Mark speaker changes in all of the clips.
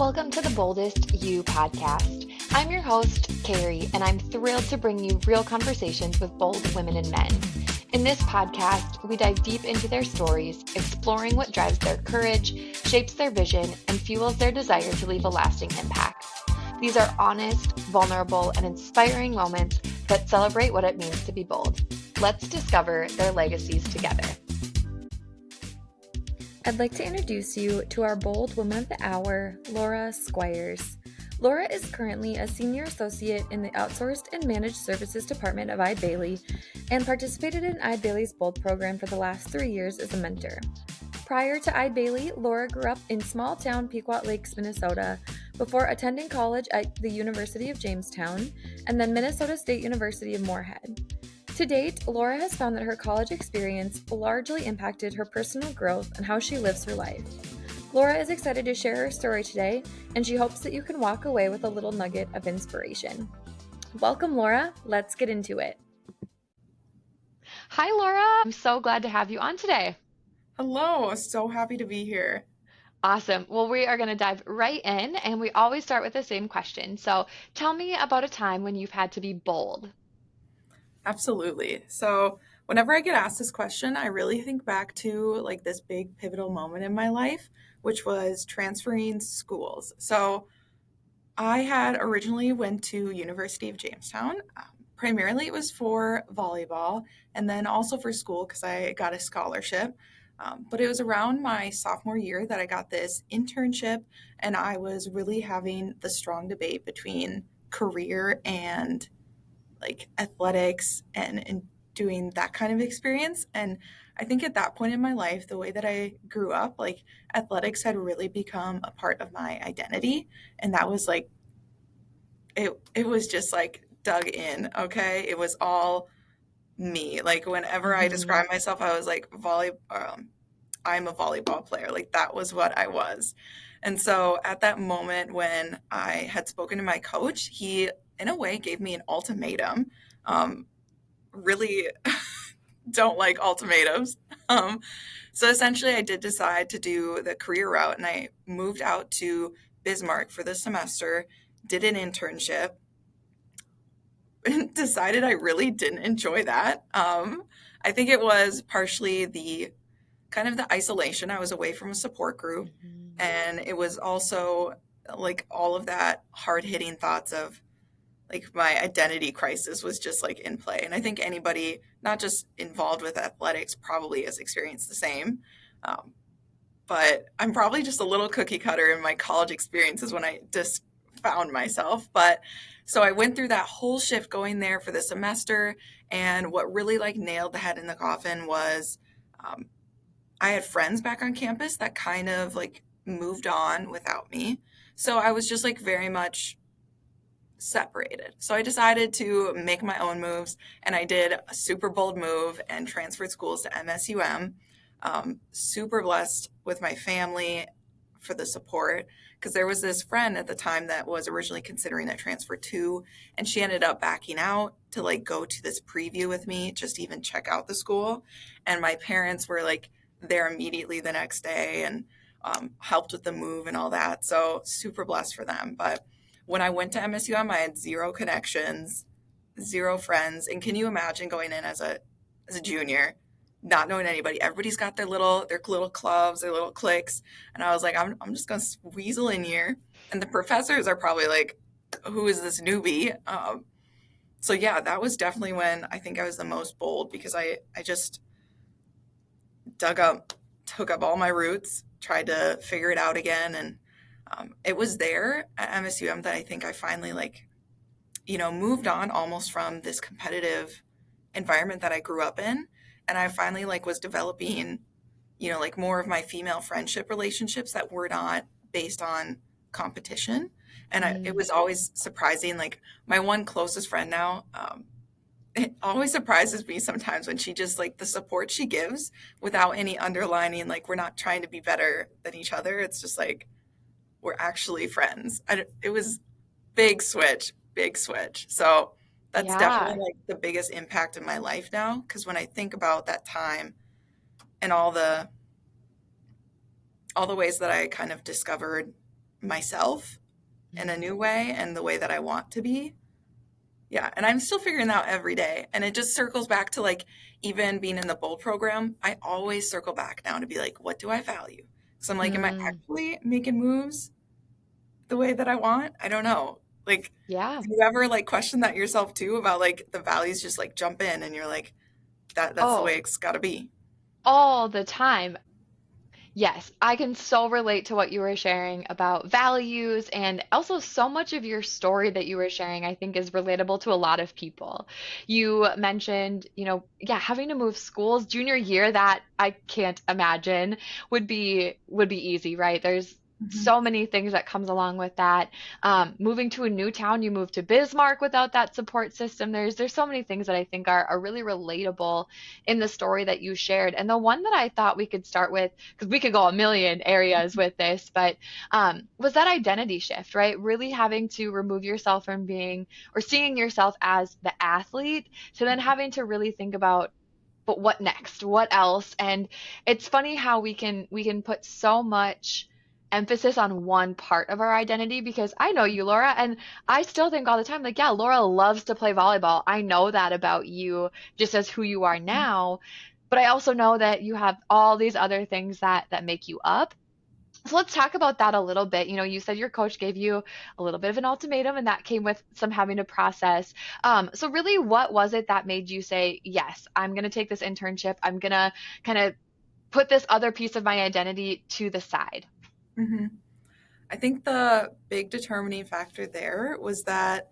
Speaker 1: Welcome to the Boldest You podcast. I'm your host, Carrie, and I'm thrilled to bring you real conversations with bold women and men. In this podcast, we dive deep into their stories, exploring what drives their courage, shapes their vision, and fuels their desire to leave a lasting impact. These are honest, vulnerable, and inspiring moments that celebrate what it means to be bold. Let's discover their legacies together. I'd like to introduce you to our bold woman of the hour, Laura Squires. Laura is currently a senior associate in the Outsourced and Managed Services department of Eide Bailly and participated in Eide Bailly's Bold program for the last 3 years as a mentor. Prior to Eide Bailly, Laura grew up in small-town Pequot Lakes, Minnesota, before attending college at the University of Jamestown and then Minnesota State University of Moorhead. To date, Laura has found that her college experience largely impacted her personal growth and how she lives her life. Laura is excited to share her story today, and she hopes that you can walk away with a little nugget of inspiration. Welcome, Laura. Let's get into it. Hi, Laura. I'm so glad to have you on today.
Speaker 2: Hello, so happy to be here.
Speaker 1: Awesome. Well, we are going to dive right in, and we always start with the same question. So tell me about a time when you've had to be bold.
Speaker 2: Absolutely. So, whenever I get asked this question, I really think back to like this big pivotal moment in my life, which was transferring schools. So, I had originally went to University of Jamestown. Primarily it was for volleyball and then also for school because I got a scholarship. But it was around my sophomore year that I got this internship, and I was really having the strong debate between career and like athletics and doing that kind of experience. And I think at that point in my life, the way that I grew up, like athletics had really become a part of my identity. And that was like, it was just like dug in. Okay. It was all me. Like whenever I describe myself, I was like, I'm a volleyball player. Like that was what I was. And so at that moment when I had spoken to my coach, he in a way gave me an ultimatum. Really don't like ultimatums. So essentially I did decide to do the career route, and I moved out to Bismarck for the semester, did an internship, and decided I really didn't enjoy that. I think it was partially the kind of the isolation. I was away from a support group, and it was also like all of that hard-hitting thoughts of like my identity crisis was just like in play. And I think anybody not just involved with athletics probably has experienced the same. But I'm probably just a little cookie cutter in my college experiences when I just found myself. But so I went through that whole shift going there for the semester. And what really like nailed the head in the coffin was I had friends back on campus that kind of like moved on without me. So I was just like very much separated. So I decided to make my own moves, and I did a super bold move and transferred schools to MSUM. Super blessed with my family for the support, because there was this friend at the time that was originally considering a transfer too, and she ended up backing out to like go to this preview with me, just to even check out the school. And my parents were like there immediately the next day and helped with the move and all that. So super blessed for them. But when I went to MSUM, I had zero connections, zero friends. And can you imagine going in as a junior, not knowing anybody? Everybody's got their little clubs, their little cliques. And I was like, I'm just going to weasel in here. And the professors are probably like, who is this newbie? So yeah, that was definitely when I think I was the most bold, because I just took up all my roots, tried to figure it out again. And it was there at MSUM that I think I finally moved on almost from this competitive environment that I grew up in. And I finally was developing, more of my female friendship relationships that were not based on competition. And it was always surprising. Like my one closest friend now, it always surprises me sometimes when she just the support she gives without any underlining, we're not trying to be better than each other. It's just we're actually friends. It was big switch. So that's definitely the biggest impact in my life now. Because when I think about that time and all the ways that I kind of discovered myself in a new
Speaker 1: Mm.
Speaker 2: way and the way that I want to be. Yeah, and I'm still figuring out every day. And it just circles back to like even being in the Bold program, I always circle back now to be like, what do I value? So I'm like, am I
Speaker 1: Mm.
Speaker 2: actually making moves the way that I want? I don't know. Like,
Speaker 1: Yeah.
Speaker 2: do you ever like question that yourself too about like the values just like jump in and you're like, that's the way
Speaker 1: Oh,
Speaker 2: it's gotta be.
Speaker 1: all the time. Yes, I can so relate to what you were sharing about values, and also so much of your story that you were sharing, I think, is relatable to a lot of people. You mentioned, yeah, having to move schools junior year, that I can't imagine would be easy, right? There's
Speaker 2: Mhm.
Speaker 1: so many things that comes along with that. Moving to a new town, you move to Bismarck without that support system. There's so many things that I think are really relatable in the story that you shared. And the one that I thought we could start with, because we could go a million areas with this, but was that identity shift, right? Really having to remove yourself from being or seeing yourself as the athlete to then having to really think about, but what next? What else? And it's funny how we can put so much emphasis on one part of our identity, because I know you, Laura, and I still think all the time, like, yeah, Laura loves to play volleyball. I know that about you just as who you are now, but I also know that you have all these other things that make you up. So let's talk about that a little bit. You said your coach gave you a little bit of an ultimatum, and that came with some having to process. So really, what was it that made you say, yes, I'm going to take this internship. I'm going to kind of put this other piece of my identity to the side?
Speaker 2: Mhm. I think the big determining factor there was that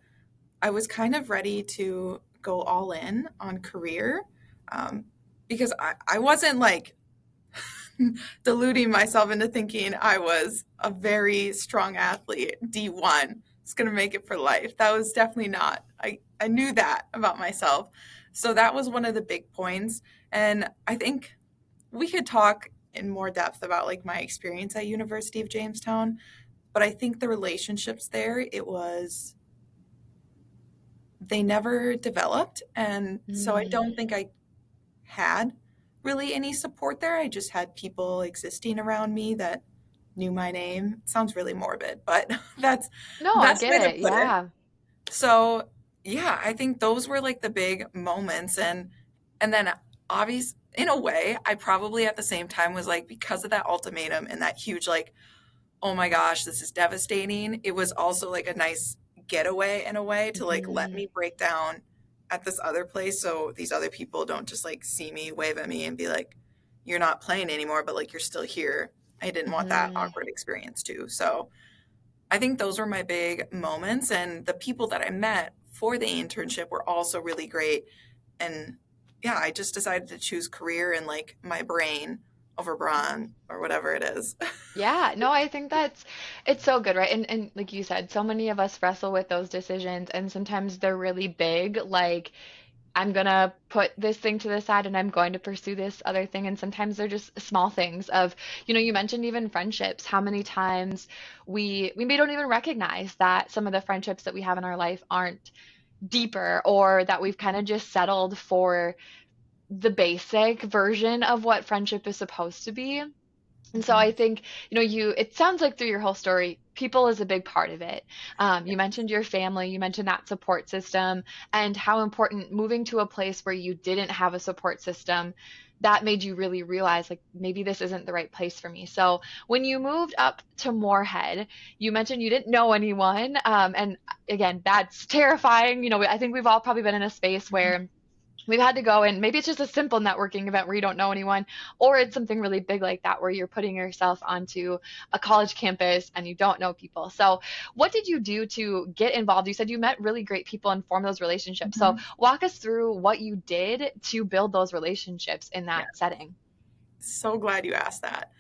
Speaker 2: I was kind of ready to go all in on career, um, because I wasn't like deluding myself into thinking I was a very strong athlete, D1. It's going to make it for life. That was definitely not. I knew that about myself. So that was one of the big points. And I think we could talk in more depth about like my experience at University of Jamestown, but I think the relationships there, it was they never developed. And so I
Speaker 1: Mm.
Speaker 2: don't think I had really any support there. I just had people existing around me that knew my name. It sounds really morbid, but that's
Speaker 1: No,
Speaker 2: the
Speaker 1: I
Speaker 2: best
Speaker 1: get
Speaker 2: way to
Speaker 1: it.
Speaker 2: put it.
Speaker 1: Yeah.
Speaker 2: So yeah, I think those were like the big moments. And then obvious in a way, I probably at the same time was like, because of that ultimatum and that huge like, oh my gosh, this is devastating. It was also like a nice getaway in a way to like let
Speaker 1: Mhm.
Speaker 2: me break down at this other place so these other people don't just like see me, wave at me, and be like, you're not playing anymore, but like you're still here. I didn't want that
Speaker 1: Mhm.
Speaker 2: awkward experience too. So I think those were my big moments. And the people that I met for the internship were also really great. And yeah, I just decided to choose career and like my brain over brawn or whatever it is.
Speaker 1: Yeah, no, I think it's so good, right? And like you said, so many of us wrestle with those decisions, and sometimes they're really big, like I'm gonna put this thing to the side and I'm going to pursue this other thing. And sometimes they're just small things of, you mentioned even friendships, how many times we may don't even recognize that some of the friendships that we have in our life aren't deeper, or that we've kind of just settled for the basic version of what friendship is supposed to be. And so I think, it sounds like through your whole story, people is a big part of it. You mentioned your family, you mentioned that support system, and how important moving to a place where you didn't have a support system, that made you really realize, like, maybe this isn't the right place for me. So when you moved up to Moorhead, you mentioned you didn't know anyone. And again, that's terrifying. I think we've all probably been in a space where we've had to go, and maybe it's just a simple networking event where you don't know anyone, or it's something really big like that where you're putting yourself onto a college campus and you don't know people. So what did you do to get involved? You said you met really great people and formed those relationships, so
Speaker 2: Mhm.
Speaker 1: walk us through what you did to build those relationships in
Speaker 2: Yeah,
Speaker 1: that setting.
Speaker 2: so glad you asked that.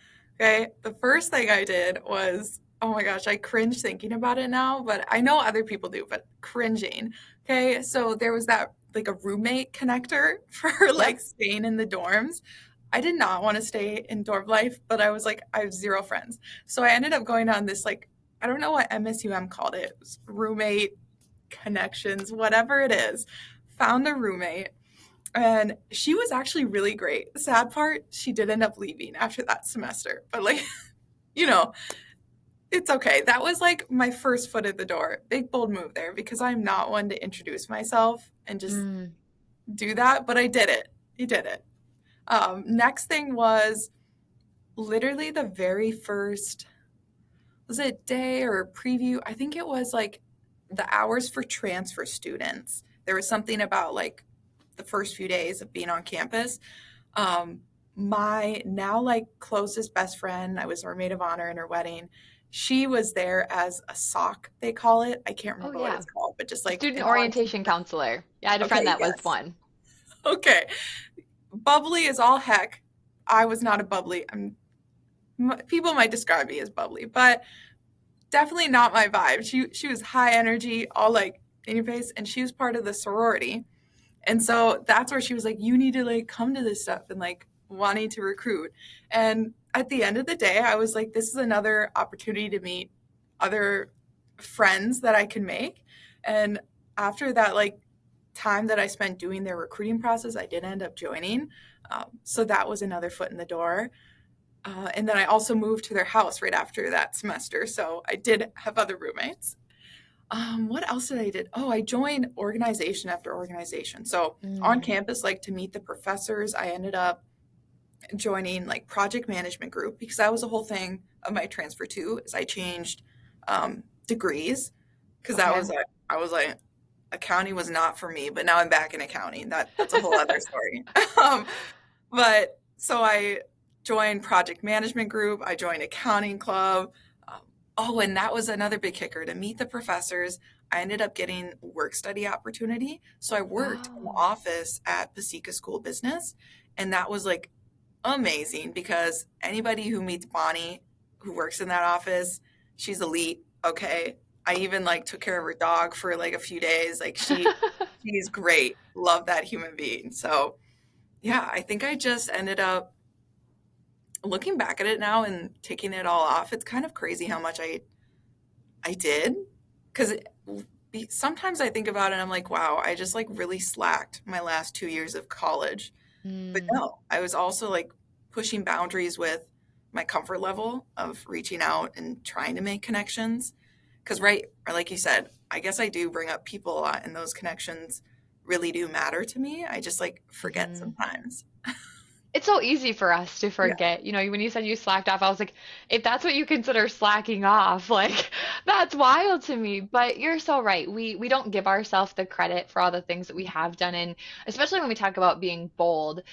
Speaker 2: Okay, the first thing I did was, oh my gosh, I cringe thinking about it now, but I know other people do, but cringing. Okay, so there was that like a roommate connector for like
Speaker 1: Yep.
Speaker 2: staying in the dorms. I did not want to stay in dorm life, but I was like, I have zero friends. So I ended up going on this like, I don't know what MSUM called it. It was roommate connections, whatever it is. Found a roommate and she was actually really great. The sad part, she did end up leaving after that semester. But like, you know, It's okay. That was like my first foot at the door. Big bold move there because I'm not one to introduce myself and just
Speaker 1: Mm.
Speaker 2: do that, but I did it. He did it. Next thing was literally the very first, was it day or preview? I think it was like the hours for transfer students. There was something about like the first few days of being on campus. Um, my now like closest best friend, I was her maid of honor in her wedding. She was there as a sock, they call it. I can't
Speaker 1: Oh
Speaker 2: remember what
Speaker 1: yeah.
Speaker 2: it's called, but just
Speaker 1: A
Speaker 2: like
Speaker 1: student
Speaker 2: an on.
Speaker 1: orientation counselor. Yeah, I had a friend
Speaker 2: Okay,
Speaker 1: that was
Speaker 2: yes.
Speaker 1: one.
Speaker 2: Okay. Bubbly as all heck. I was not a bubbly. People might describe me as bubbly, but definitely not my vibe. She was high energy, all like in your face, and she was part of the sorority. And so that's where she was like, you need to like come to this stuff and like wanting to recruit. And at the end of the day, I was like, this is another opportunity to meet other friends that I can make. And after that, like time that I spent doing their recruiting process, I did end up joining. So that was another foot in the door. And then I also moved to their house right after that semester. So I did have other roommates. What else did I did? Oh, I joined organization after organization. So on
Speaker 1: Mm.
Speaker 2: campus, like to meet the professors, I ended up joining like project management group because that was the whole thing of my transfer too. Is I changed degrees because that
Speaker 1: Okay.
Speaker 2: was I was like accounting was not for me, but now I'm back in accounting. That's a whole other story. um, but so I joined project management group. I joined accounting club. Um, oh, and that was another big kicker to meet the professors. I ended up getting work study opportunity. So I worked in the
Speaker 1: Oh.
Speaker 2: office at Pequot School Business. And that was like amazing because anybody who meets Bonnie who works in that office, she's elite. Okay. I even like took care of her dog for like a few days. Like she's great. Love that human being. So yeah, I think I just ended up looking back at it now and taking it all off. It's kind of crazy how much I did because sometimes I think about it and I'm like, wow, I just like really slacked my last 2 years of college. But
Speaker 1: Mm.
Speaker 2: no, I was also like pushing boundaries with my comfort level of reaching out and trying to make connections. Because, right, or like you said, I guess I do bring up people a lot, and those connections really do matter to me. I just like forget
Speaker 1: Mhm.
Speaker 2: sometimes.
Speaker 1: It's so easy for us to
Speaker 2: Yeah.
Speaker 1: forget. When you said you slacked off, I was like, if that's what you consider slacking off, like that's wild to me. But you're so right. We don't give ourselves the credit for all the things that we have done, and especially when we talk about being bold.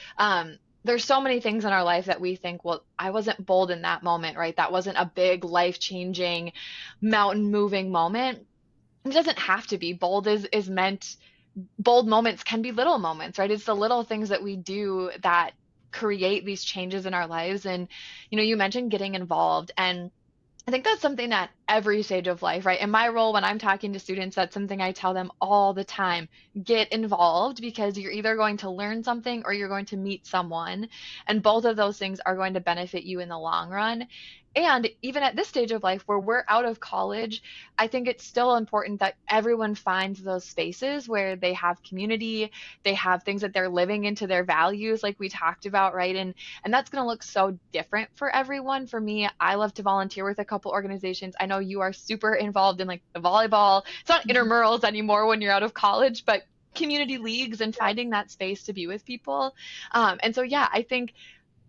Speaker 1: There's so many things in our life that we think, well, I wasn't bold in that moment, right? That wasn't a big life-changing, mountain-moving moment. It doesn't have to be. Bold is meant bold moments can be little moments, right? It's the little things that we do that create these changes in our lives. And, you mentioned getting involved. And I think that's something at every stage of life, right? In my role, when I'm talking to students, that's something I tell them all the time. Get involved because you're either going to learn something or you're going to meet someone. And both of those things are going to benefit you in the long run. And even at this stage of life where we're out of college, I think it's still important that everyone finds those spaces where they have community, they have things that they're living into their values, like we talked about, right? And that's going to look so different for everyone. For me, I love to volunteer with a couple organizations. I know you are super involved in like the volleyball. It's not
Speaker 2: Mhm.
Speaker 1: intramurals anymore when you're out of college, but community leagues and finding that space to be with people. And so, yeah, I think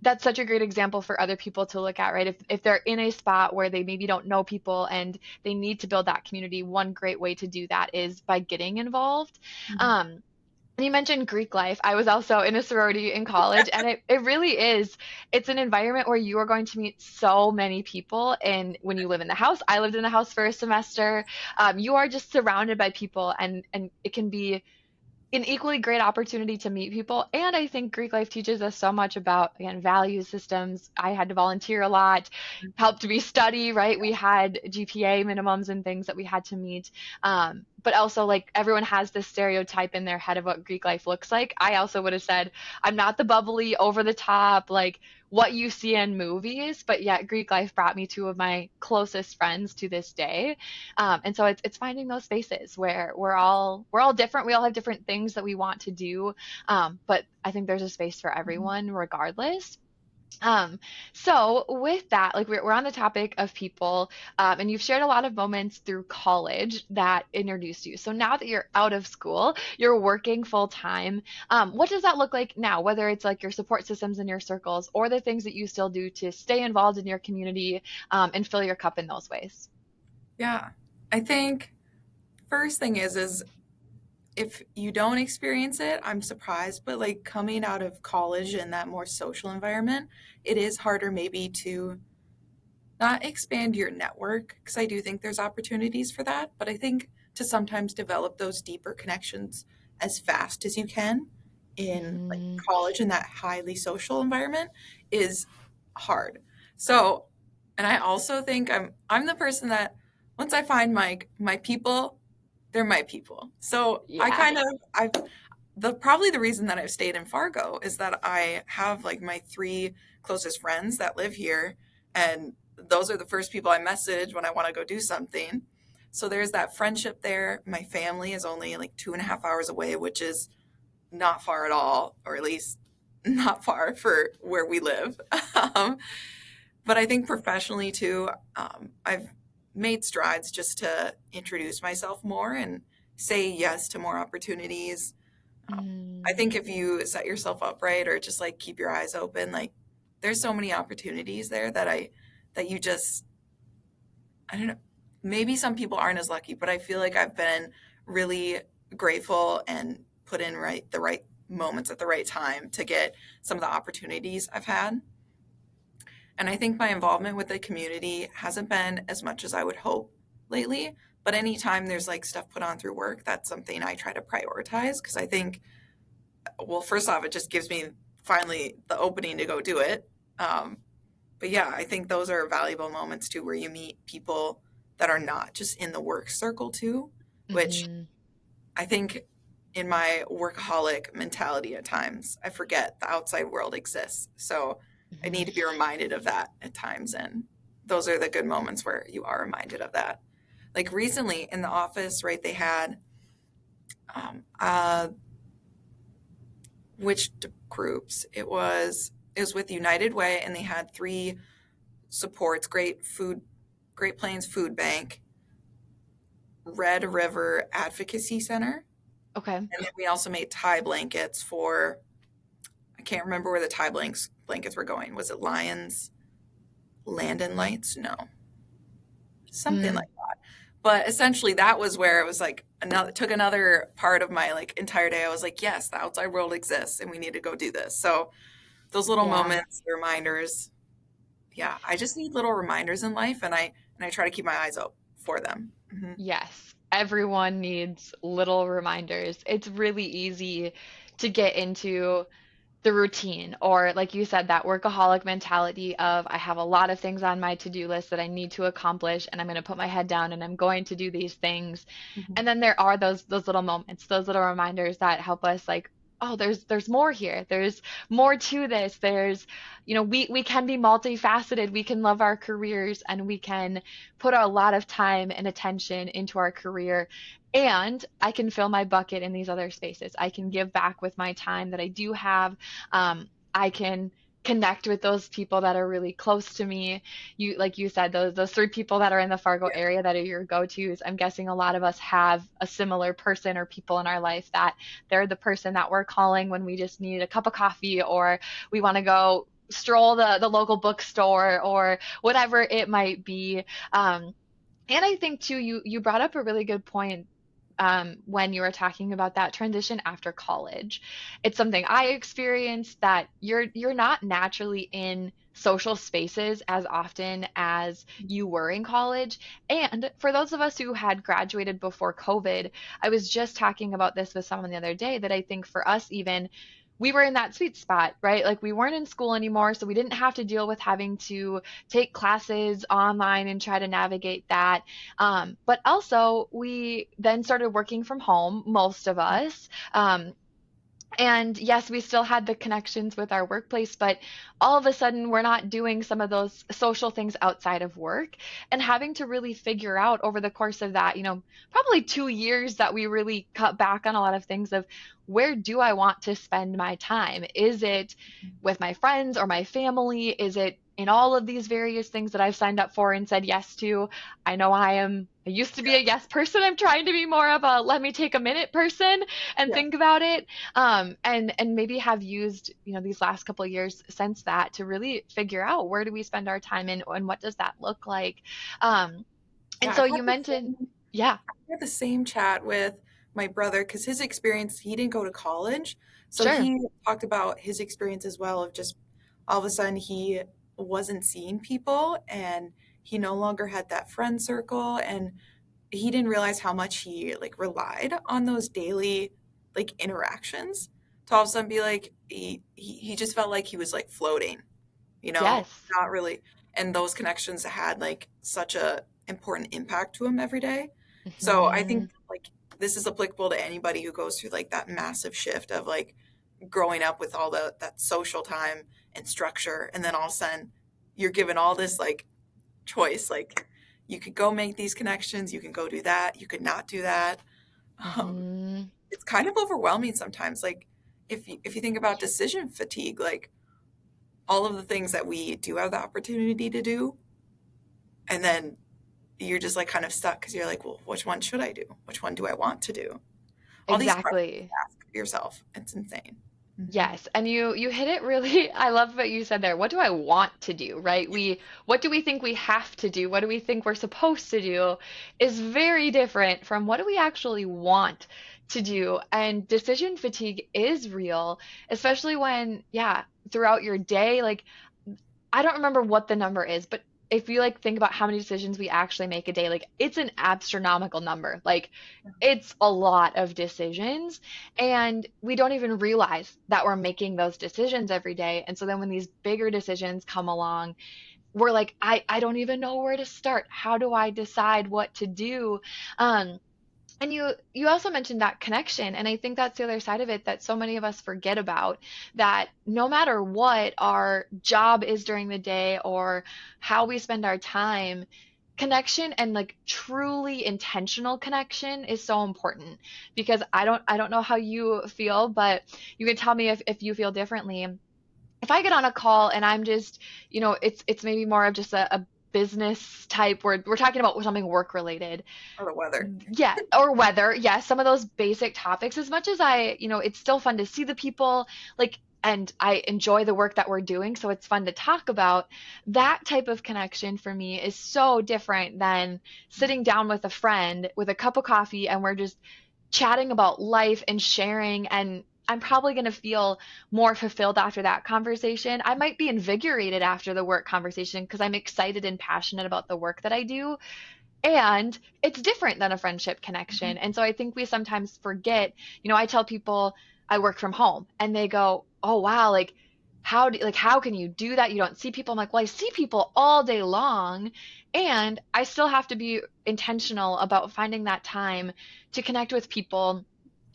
Speaker 1: that's such a great example for other people to look at, right? If they're in a spot where they maybe don't know people and they need to build that community, one great way to do that is by getting involved.
Speaker 2: Mhm.
Speaker 1: Um, and you mentioned Greek life. I was also in a sorority in college, and it really is. It's an environment where you are going to meet so many people. And when you live in the house, I lived in the house for a semester. You are just surrounded by people, and it can be an equally great opportunity to meet people. And I think Greek life teaches us so much about, again, value systems. I had to volunteer a lot, helped me study, right? We had GPA minimums and things that we had to meet. But also, like, everyone has this stereotype in their head of what Greek life looks like. I also would have said, I'm not the bubbly, over the top, like what you see in movies, but yet Greek life brought me two of my closest friends to this day. And so it's finding those spaces where we're all different. We all have different things that we want to do. But I think there's a space for everyone regardless. Um, so with that, like we're on the topic of people, and you've shared a lot of moments through college that introduced you. So now that you're out of school, you're working full time. What does that look like now? Whether it's like your support systems in your circles or the things that you still do to stay involved in your community, and fill your cup in those ways.
Speaker 2: Yeah. I think first thing is if you don't experience it, I'm surprised, but like coming out of college in that more social environment, it is harder maybe to not expand your network because I do think there's opportunities for that, but I think to sometimes develop those deeper connections as fast as you can in like
Speaker 1: Hmm.
Speaker 2: college in that highly social environment is hard. So, and I also think I'm the person that once I find my people, they're my people. So I
Speaker 1: Yeah.
Speaker 2: kind of I've the probably the reason that I've stayed in Fargo is that I have like my three closest friends that live here, and those are the first people I message when I want to go do something. So there's that friendship there. My family is only like 2.5 hours away, which is not far at all, or at least not far for where we live. um, but I think professionally too, I've made strides just to introduce myself more and say yes to more opportunities. I
Speaker 1: Mm.
Speaker 2: think if you set yourself up right or just like keep your eyes open, like there's so many opportunities there that you just I don't know. Maybe some people aren't as lucky, but I feel like I've been really grateful and put in the right moments at the right time to get some of the opportunities I've had. And I think my involvement with the community hasn't been as much as I would hope lately. But anytime there's like stuff put on through work, that's something I try to prioritize because I think, well, first off, it just gives me finally the opening to go do it. Um, but yeah, I think those are valuable moments too, where you meet people that are not just in the work circle too, which
Speaker 1: Hmm.
Speaker 2: I think in my workaholic mentality at times, I forget the outside world exists. So I
Speaker 1: Hmm.
Speaker 2: need to be reminded of that at times. And those are the good moments where you are reminded of that. Like recently in the office, right, they had um, uh, which groups? It was with United Way, and they had three supports: Great Plains Food Bank, Red River Advocacy Center,
Speaker 1: Okay.
Speaker 2: and then we also made tie blankets for. I can't remember where the blankets were going. Was it Lions, Land and Lights? No, something
Speaker 1: Mm.
Speaker 2: like that. But essentially, that was where it was like another took another part of my like entire day. I was like, yes, the outside world exists, and we need to go do this. So those little
Speaker 1: Yeah.
Speaker 2: moments, the reminders, yeah, I just need little reminders in life, and I try to keep my eyes open for them. Hmm.
Speaker 1: Yes, everyone needs little reminders. It's really easy to get into the routine, or like you said, that workaholic mentality of I have a lot of things on my to-do list that I need to accomplish, and I'm going to put my head down and I'm going to do these things.
Speaker 2: Hmm.
Speaker 1: And then there are those little moments, those little reminders that help us like, oh, there's more here. There's more to this. There's, we can be multifaceted. We can love our careers and we can put a lot of time and attention into our career. And I can fill my bucket in these other spaces. I can give back with my time that I do have. I can connect with those people that are really close to me. You, like you said, those three people that are in the Fargo
Speaker 2: Yeah.
Speaker 1: area that are your go-tos. I'm guessing a lot of us have a similar person or people in our life that they're the person that we're calling when we just need a cup of coffee or we want to go stroll the local bookstore or whatever it might be. And I think too, you brought up a really good point, when you were talking about that transition after college. It's something I experienced, that you're not naturally in social spaces as often as you were in college. And for those of us who had graduated before COVID, I was just talking about this with someone the other day, that I think for us even, we were in that sweet spot, right? Like we weren't in school anymore, so we didn't have to deal with having to take classes online and try to navigate that. But also, we then started working from home, most of us. And yes, we still had the connections with our workplace, but all of a sudden we're not doing some of those social things outside of work and having to really figure out over the course of that, probably 2 years that we really cut back on a lot of things of where do I want to spend my time? Is it with my friends or my family? Is it in all of these various things that I've signed up for and said yes to? I know I used to be a yes person. I'm trying to be more of a let me take a minute person and
Speaker 2: Yeah.
Speaker 1: think about it, and maybe have used these last couple of years since that to really figure out where do we spend our time and what does that look like. um, and
Speaker 2: Yeah,
Speaker 1: so you mentioned, yeah,
Speaker 2: I had the same chat with my brother because his experience, he didn't go to college. So
Speaker 1: sure,
Speaker 2: he talked about his experience as well of just all of a sudden he wasn't seeing people and he no longer had that friend circle and he didn't realize how much he like relied on those daily like interactions to all of a sudden be like he just felt like he was like floating,
Speaker 1: yes,
Speaker 2: not really. And those connections had like such a important impact to him every day. So I
Speaker 1: hmm,
Speaker 2: think like this is applicable to anybody who goes through like that massive shift of like growing up with all that social time and structure, and then all of a sudden you're given all this like choice, like you could go make these connections, you can go do that, you could not do that. Um,
Speaker 1: hmm,
Speaker 2: it's kind of overwhelming sometimes. Like if you think about decision fatigue, like all of the things that we do have the opportunity to do, and then you're just like kind of stuck because you're like, well, which one should I do? Which one do I want to do? All these questions to
Speaker 1: exactly.
Speaker 2: ask yourself. It's insane. Hmm.
Speaker 1: Yes, and you hit it really. I love what you said there. What do I want to do, right? What do we think we have to do? What do we think we're supposed to do is very different from what do we actually want to do. And decision fatigue is real, especially when, yeah, throughout your day, like I don't remember what the number is, but if you like think about how many decisions we actually make a day, like it's an astronomical number. Like it's a lot of decisions and we don't even realize that we're making those decisions every day. And so then when these bigger decisions come along, we're like, I don't even know where to start. How do I decide what to do? Um, and you also mentioned that connection, and I think that's the other side of it that so many of us forget about, that no matter what our job is during the day or how we spend our time, connection and like truly intentional connection is so important because I don't know how you feel, but you can tell me if you feel differently. If I get on a call and I'm just, it's maybe more of just a business type where we're talking about something work related,
Speaker 2: Or the weather.
Speaker 1: yeah, or weather, yeah, some of those basic topics, as much as it's still fun to see the people, like, and I enjoy the work that we're doing, so it's fun to talk about. That type of connection for me is so different than sitting down with a friend with a cup of coffee and we're just chatting about life and sharing, and I'm probably going to feel more fulfilled after that conversation. I might be invigorated after the work conversation because I'm excited and passionate about the work that I do, and it's different than a friendship connection. And so I think we sometimes forget, I tell people I work from home and they go, "Oh wow, how can you do that? You don't see people." I'm like, "Well, I see people all day long, and I still have to be intentional about finding that time to connect with people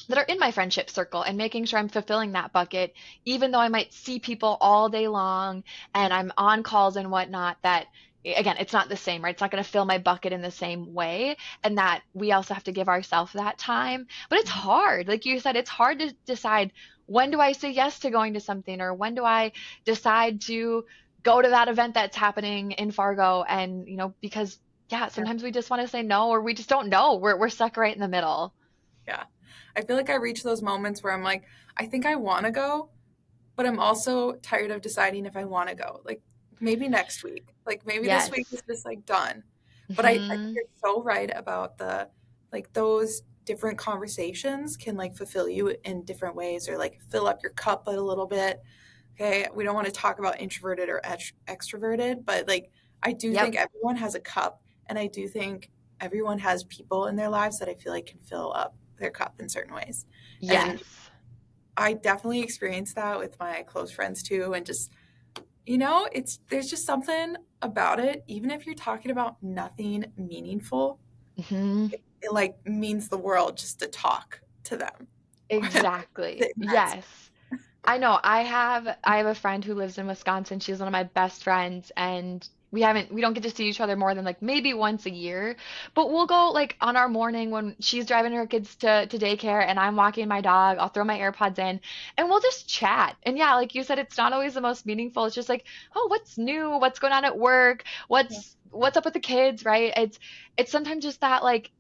Speaker 1: that are in my friendship circle and making sure I'm fulfilling that bucket, even though I might see people all day long and I'm on calls and whatnot, that again, it's not the same, right? It's not going to fill my bucket in the same way. And that we also have to give ourselves that time. But it's hard. Like you said, it's hard to decide when do I say yes to going to something or when do I decide to go to that event that's happening in Fargo. And, because yeah,
Speaker 2: Yeah.
Speaker 1: sometimes we just want to say no or we just don't know. We're stuck right in the middle.
Speaker 2: Yeah. I feel like I reach those moments where I'm like, I think I want to go, but I'm also tired of deciding if I want to go. Like maybe next week. Like maybe this week is
Speaker 1: Yes.
Speaker 2: just like done. But I think
Speaker 1: Hmm.
Speaker 2: you're so right about the like those different conversations can like fulfill you in different ways or like fill up your cup a little bit. Okay, we don't want to talk about introverted or extroverted, but like I do think
Speaker 1: Yep.
Speaker 2: everyone has a cup, and I do think everyone has people in their lives that I feel like can fill up their cup in certain ways. And
Speaker 1: Yes.
Speaker 2: I definitely experienced that with my close friends too, and just it's there's just something about it. Even if you're talking about nothing meaningful,
Speaker 1: Hmm.
Speaker 2: it like means the world just to talk to them. Sit
Speaker 1: Exactly.
Speaker 2: in that space.
Speaker 1: Yes. I have a friend who lives in Wisconsin. She's one of my best friends, and we don't get to see each other more than like maybe once a year. But we'll go like on our morning when she's driving her kids to daycare and I'm walking my dog, I'll throw my AirPods in and we'll just chat. And yeah, like you said, it's not always the most meaningful. It's just like, oh, what's new? What's going on at work? What's up with the kids, right? It's sometimes just that like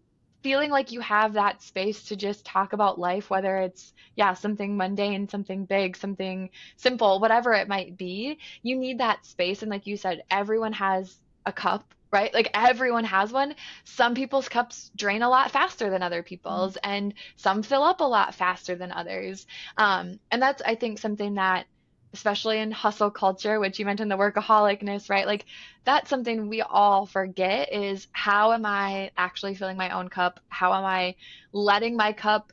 Speaker 1: feeling like you have that space to just talk about life, whether it's yeah, something mundane, something big, something simple, whatever it might be. You need that space. And like you said, everyone has a cup, right? Like everyone has one. Some people's cups drain a lot faster than other
Speaker 2: Mhm.
Speaker 1: people's, and some fill up a lot faster than others. And that's, I think, something that, especially in hustle culture, which you mentioned the workaholicness, right? Like that's something we all forget is how am I actually filling my own cup? How am I letting my cup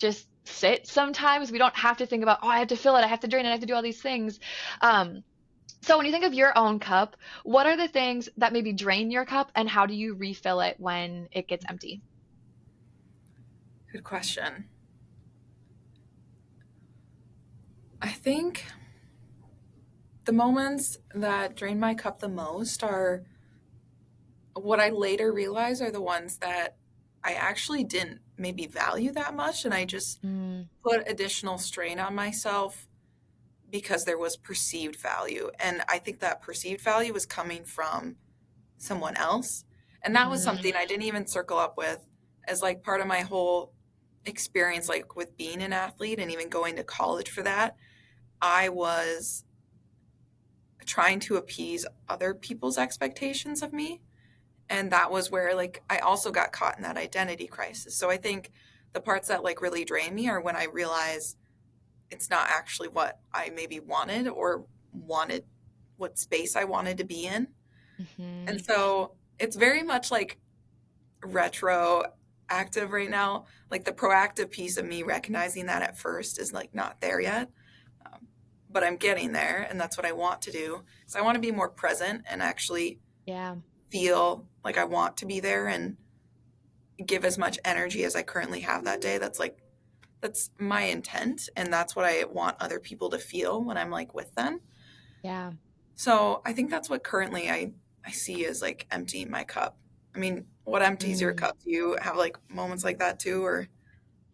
Speaker 1: just sit sometimes? We don't have to think about, oh, I have to fill it, I have to drain it, I have to do all these things. Um, so when you think of your own cup, what are the things that maybe drain your cup and how do you refill it when it gets empty?
Speaker 2: Good question. I think the moments that drain my cup the most are what I later realize are the ones that I actually didn't maybe value that much. And I just
Speaker 1: Mm,
Speaker 2: put additional strain on myself because there was perceived value. And I think that perceived value was coming from someone else. And that was
Speaker 1: mm,
Speaker 2: something I didn't even circle up with as like part of my whole experience, like with being an athlete and even going to college for that. I was trying to appease other people's expectations of me. And that was where like I also got caught in that identity crisis. So I think the parts that like really drain me are when I realize it's not actually what I maybe wanted or wanted what space I wanted to be in.
Speaker 1: mhm.
Speaker 2: And so it's very much like retroactive right now. Like the proactive piece of me recognizing that at first is like not there yet. Um, but I'm getting there, and that's what I want to do. So I want to be more present and actually
Speaker 1: Yeah,
Speaker 2: feel like I want to be there and give as much energy as I currently have that day. That's my intent, and that's what I want other people to feel when I'm like with them.
Speaker 1: yeah.
Speaker 2: So I think that's what currently I see as like emptying my cup. I mean, what empties your
Speaker 1: Mm.
Speaker 2: cup? Do you have like moments like that too, or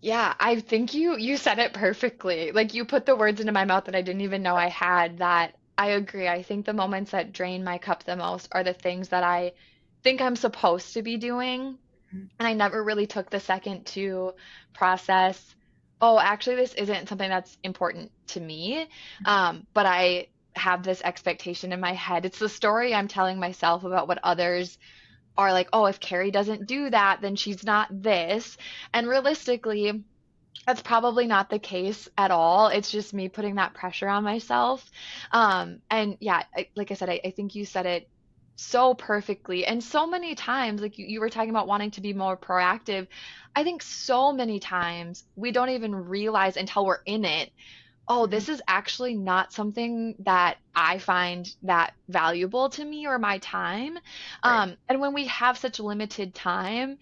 Speaker 1: Yeah, I think you said it perfectly. Like you put the words into my mouth that I didn't even know I had that I agree. I think the moments that drain my cup the most are the things that I think I'm supposed to be doing, and I never really took the second to process, oh, actually this isn't something that's important to me. But I have this expectation in my head. It's the story I'm telling myself about what others are like, oh, if Carrie doesn't do that, then she's not this. And realistically, that's probably not the case at all. It's just me putting that pressure on myself. And yeah, like I said, I think you said it so perfectly. And so many times, like you were talking about wanting to be more proactive. I think so many times we don't even realize until we're in it, oh,
Speaker 2: Mhm.
Speaker 1: this is actually not something that I find that valuable to me or my time.
Speaker 2: Right?
Speaker 1: And when we have such limited time,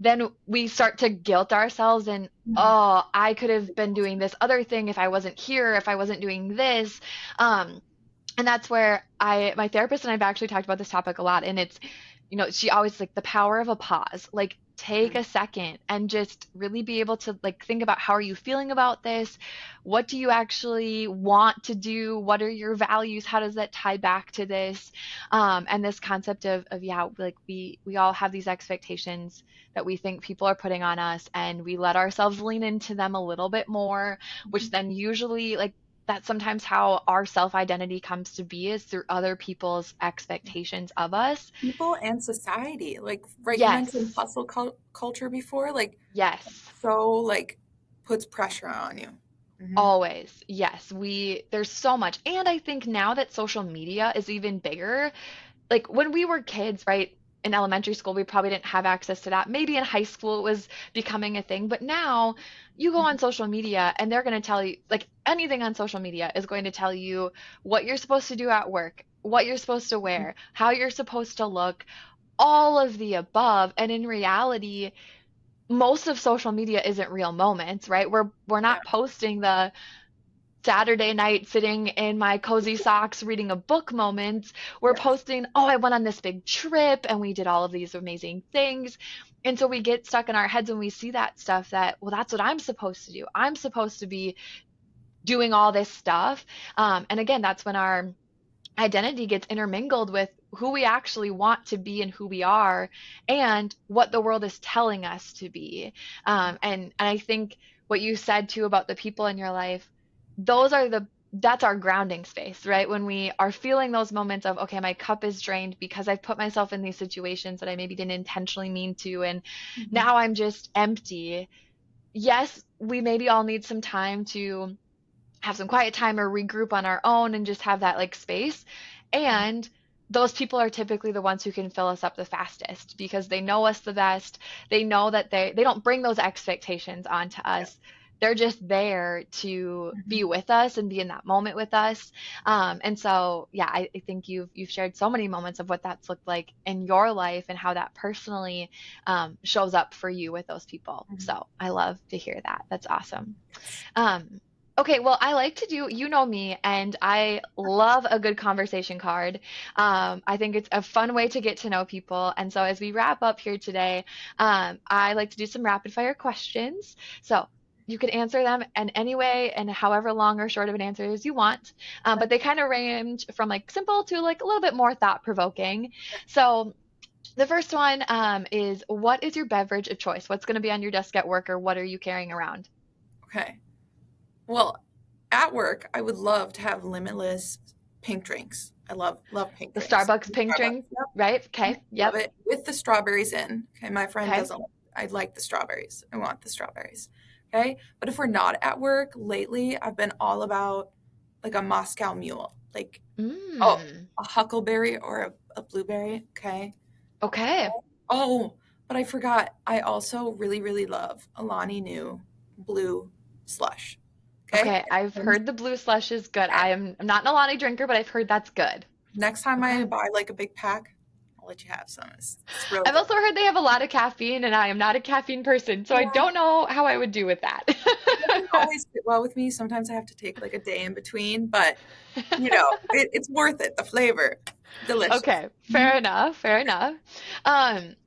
Speaker 1: then we start to guilt ourselves and,
Speaker 2: Mhm.
Speaker 1: oh, I could have been doing this other thing if I wasn't here, if I wasn't doing this. Um, and that's where my therapist and I've actually talked about this topic a lot. And it's, she always like the power of a pause, like take
Speaker 2: Mhm.
Speaker 1: a second and just really be able to like think about how are you feeling about this? What do you actually want to do? What are your values? How does that tie back to this? And this concept of yeah, like we all have these expectations that we think people are putting on us and we let ourselves lean into them a little bit more, which then usually like that's sometimes how our self identity comes to be is through other people's expectations of us.
Speaker 2: People and society. Like, right, you mentioned
Speaker 1: Yes.
Speaker 2: hustle culture before. Like,
Speaker 1: Yes.
Speaker 2: so like puts pressure on you. Hmm.
Speaker 1: Always. Yes. There's so much. And I think now that social media is even bigger, like when we were kids, right? In elementary school, we probably didn't have access to that. Maybe in high school it was becoming a thing, but now you go on social media and they're going to tell you, like anything on social media is going to tell you what you're supposed to do at work, what you're supposed to wear, how you're supposed to look, all of the above. And in reality, most of social media isn't real moments, right? We're
Speaker 2: Yeah.
Speaker 1: not posting the Saturday night sitting in my cozy socks reading a book moments. We're
Speaker 2: Yes.
Speaker 1: posting, oh, I went on this big trip and we did all of these amazing things. And so we get stuck in our heads when we see that stuff that, well, that's what I'm supposed to do. I'm supposed to be doing all this stuff. And again, that's when our identity gets intermingled with who we actually want to be and who we are and what the world is telling us to be. And I think what you said too about the people in your life, those are that's our grounding space, right? When we are feeling those moments of, okay, my cup is drained because I've put myself in these situations that I maybe didn't intentionally mean to, and
Speaker 2: Mhm.
Speaker 1: now I'm just empty. Yes, we maybe all need some time to have some quiet time or regroup on our own and just have that like space. And those people are typically the ones who can fill us up the fastest because they know us the best. They know that they don't bring those expectations onto
Speaker 2: Yeah.
Speaker 1: us. They're just there to be
Speaker 2: Mhm.
Speaker 1: with us and be in that moment with us. And so, yeah, I think you've shared so many moments of what that's looked like in your life and how that personally shows up for you with those people.
Speaker 2: Mhm.
Speaker 1: So I love to hear that. That's awesome.
Speaker 2: Yes.
Speaker 1: Um, okay, well, I like to do, you know me, and I love a good conversation card. I think it's a fun way to get to know people. And so as we wrap up here today, I like to do some rapid fire questions. So you could answer them in any way and however long or short of an answer as you want. But they kind of range from like simple to like a little bit more thought provoking. So the first one is what is your beverage of choice? What's going to be on your desk at work or what are you carrying around?
Speaker 2: Okay. Well, at work, I would love to have limitless pink drinks. I love pink
Speaker 1: The
Speaker 2: drinks.
Speaker 1: Starbucks pink
Speaker 2: Starbucks.
Speaker 1: drink,
Speaker 2: Yep.
Speaker 1: right?
Speaker 2: Mhm.
Speaker 1: Okay.
Speaker 2: Love
Speaker 1: Yep.
Speaker 2: it with the strawberries in. Okay, my friend
Speaker 1: Okay.
Speaker 2: doesn't. I like the strawberries. I want the strawberries. Okay, but if we're not at work lately, I've been all about like a Moscow Mule, like oh,
Speaker 1: Mm.
Speaker 2: a huckleberry or a blueberry. Okay.
Speaker 1: Okay.
Speaker 2: Oh, but I forgot. I also really, really love Alani New blue slush. Okay.
Speaker 1: Okay. I've
Speaker 2: And
Speaker 1: heard the blue slush is good.
Speaker 2: okay,
Speaker 1: I'm not an Alani drinker, but I've heard that's good.
Speaker 2: next time I
Speaker 1: Okay.
Speaker 2: buy like a big pack, I'll let you have some. It's real
Speaker 1: I've
Speaker 2: good.
Speaker 1: also heard they have a lot of caffeine, and I am not a caffeine person, so I
Speaker 2: Yeah,
Speaker 1: don't know how I would do with that.
Speaker 2: it doesn't always fit well with me. Sometimes I have to take like a day in between, but it's worth it. The flavor, delicious.
Speaker 1: Okay,
Speaker 2: Mhm.
Speaker 1: fair enough, fair enough.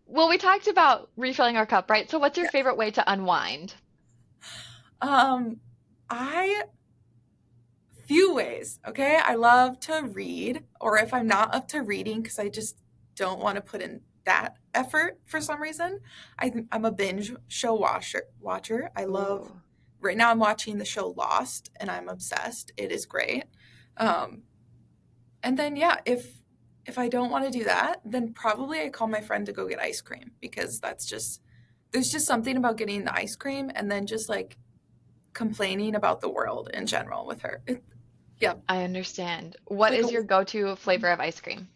Speaker 1: Well, we talked about refilling our cup, right? So what's your
Speaker 2: Yeah.
Speaker 1: favorite way to unwind?
Speaker 2: Um, I few ways. Okay, I love to read, or if I'm not up to reading because I just don't want to put in that effort for some reason, I'm a binge show Watcher. I love.
Speaker 1: Ooh.
Speaker 2: Right now, I'm watching the show Lost, and I'm obsessed. It is great. Um, and then yeah, if I don't want to do that, then probably I call my friend to go get ice cream because that's just there's just something about getting the ice cream and then just like complaining about the world in general with her. Yeah,
Speaker 1: I understand.
Speaker 2: it's
Speaker 1: What
Speaker 2: like a
Speaker 1: is your go-to flavor of ice cream?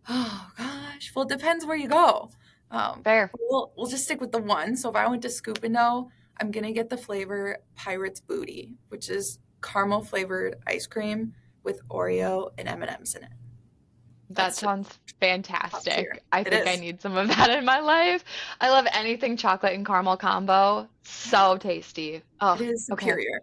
Speaker 2: oh gosh. Well, it depends where you go.
Speaker 1: Fair.
Speaker 2: We'll just stick with the one. So if I went to Scoop and No, I'm gonna get the flavor Pirate's Booty, which is caramel flavored ice cream with Oreo and M&Ms in it.
Speaker 1: That
Speaker 2: That's just
Speaker 1: sounds
Speaker 2: top tier.
Speaker 1: fantastic. I
Speaker 2: It
Speaker 1: think I
Speaker 2: is.
Speaker 1: need some of that in my life. I love anything chocolate and caramel combo. So tasty.
Speaker 2: It
Speaker 1: Oh,
Speaker 2: is
Speaker 1: okay.
Speaker 2: superior.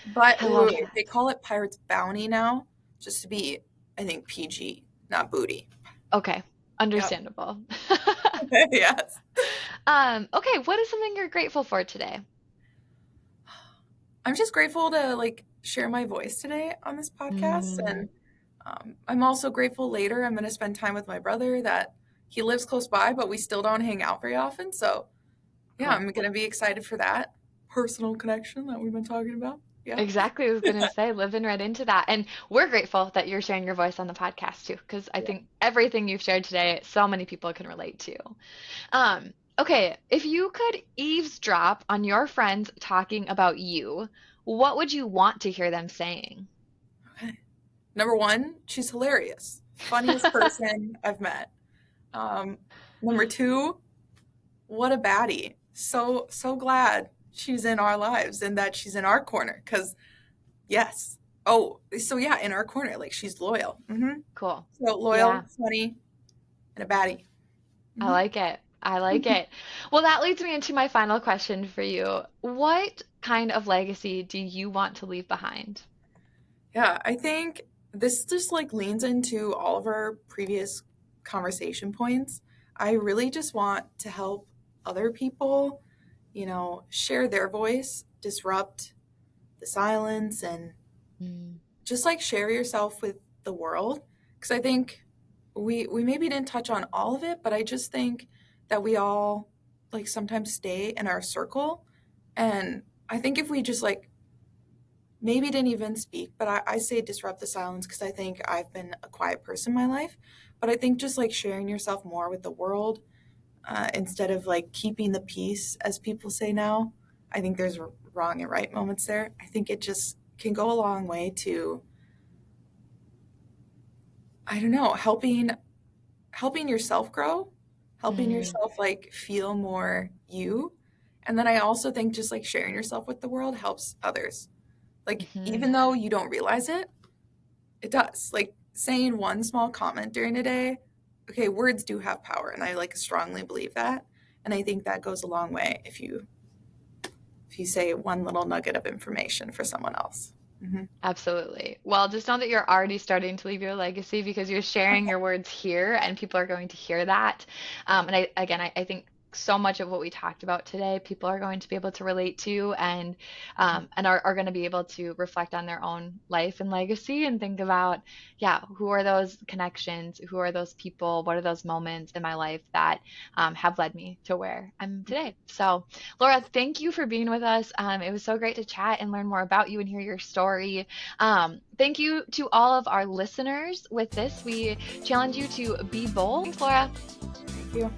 Speaker 2: But
Speaker 1: I
Speaker 2: wait,
Speaker 1: love
Speaker 2: wait, wait,
Speaker 1: that.
Speaker 2: they call it Pirate's Bounty now, just to be, I think, PG, not booty.
Speaker 1: Okay.
Speaker 2: Yep.
Speaker 1: Understandable.
Speaker 2: Yes.
Speaker 1: Okay, what is something you're grateful for today?
Speaker 2: I'm just grateful to like share my voice today on this podcast.
Speaker 1: Mm,
Speaker 2: And I'm also grateful later I'm going to spend time with my brother that he lives close by, but we still don't hang out very often. So yeah,
Speaker 1: cool.
Speaker 2: I'm going to be excited for that personal connection that we've been talking about. Yeah.
Speaker 1: Exactly. I was going to say, living right into that. And we're grateful that you're sharing your voice on the podcast too, because I
Speaker 2: Yeah.
Speaker 1: think everything you've shared today, so many people can relate to. Okay, if you could eavesdrop on your friends talking about you, what would you want to hear them saying?
Speaker 2: Okay. Number one, she's hilarious. Funniest person I've met. Um, Number two, what a baddie. So glad she's in our lives and that she's in our corner. Because yes. Oh, so yeah, in our corner, like she's loyal.
Speaker 1: Cool.
Speaker 2: So loyal,
Speaker 1: Yeah,
Speaker 2: funny, and a baddie.
Speaker 1: I
Speaker 2: hmm
Speaker 1: like it. I like it. Well, that leads me into my final question for you. What kind of legacy do you want to leave behind?
Speaker 2: Yeah, I think this just like leans into all of our previous conversation points. I really just want to help other people, share their voice, disrupt the silence, and
Speaker 1: Mm,
Speaker 2: just like share yourself with the world. Because I think we maybe didn't touch on all of it, but I just think that we all like sometimes stay in our circle. And I think if we just like maybe didn't even speak, but I say disrupt the silence because I think I've been a quiet person in my life. But I think just like sharing yourself more with the world instead of like keeping the peace, as people say now. I think there's wrong and right moments there. I think it just can go a long way to, I don't know, helping yourself grow, helping
Speaker 1: mm,
Speaker 2: yourself like feel more you. And then I also think just like sharing yourself with the world helps others. Like
Speaker 1: mhm.
Speaker 2: even though you don't realize it, it does. Like saying one small comment during a day, okay, words do have power, and I like strongly believe that. And I think that goes a long way if you say one little nugget of information for someone else. Hmm.
Speaker 1: Absolutely. Well, just know that you're already starting to leave your legacy because you're sharing your words here and people are going to hear that. And I think so much of what we talked about today, people are going to be able to relate to and are going to be able to reflect on their own life and legacy and think about, yeah, who are those connections? Who are those people? What are those moments in my life that have led me to where I'm today? So, Laura, thank you for being with us. It was so great to chat and learn more about you and hear your story. Thank you to all of our listeners. With this, we challenge you to be bold. Laura,
Speaker 2: Thank you.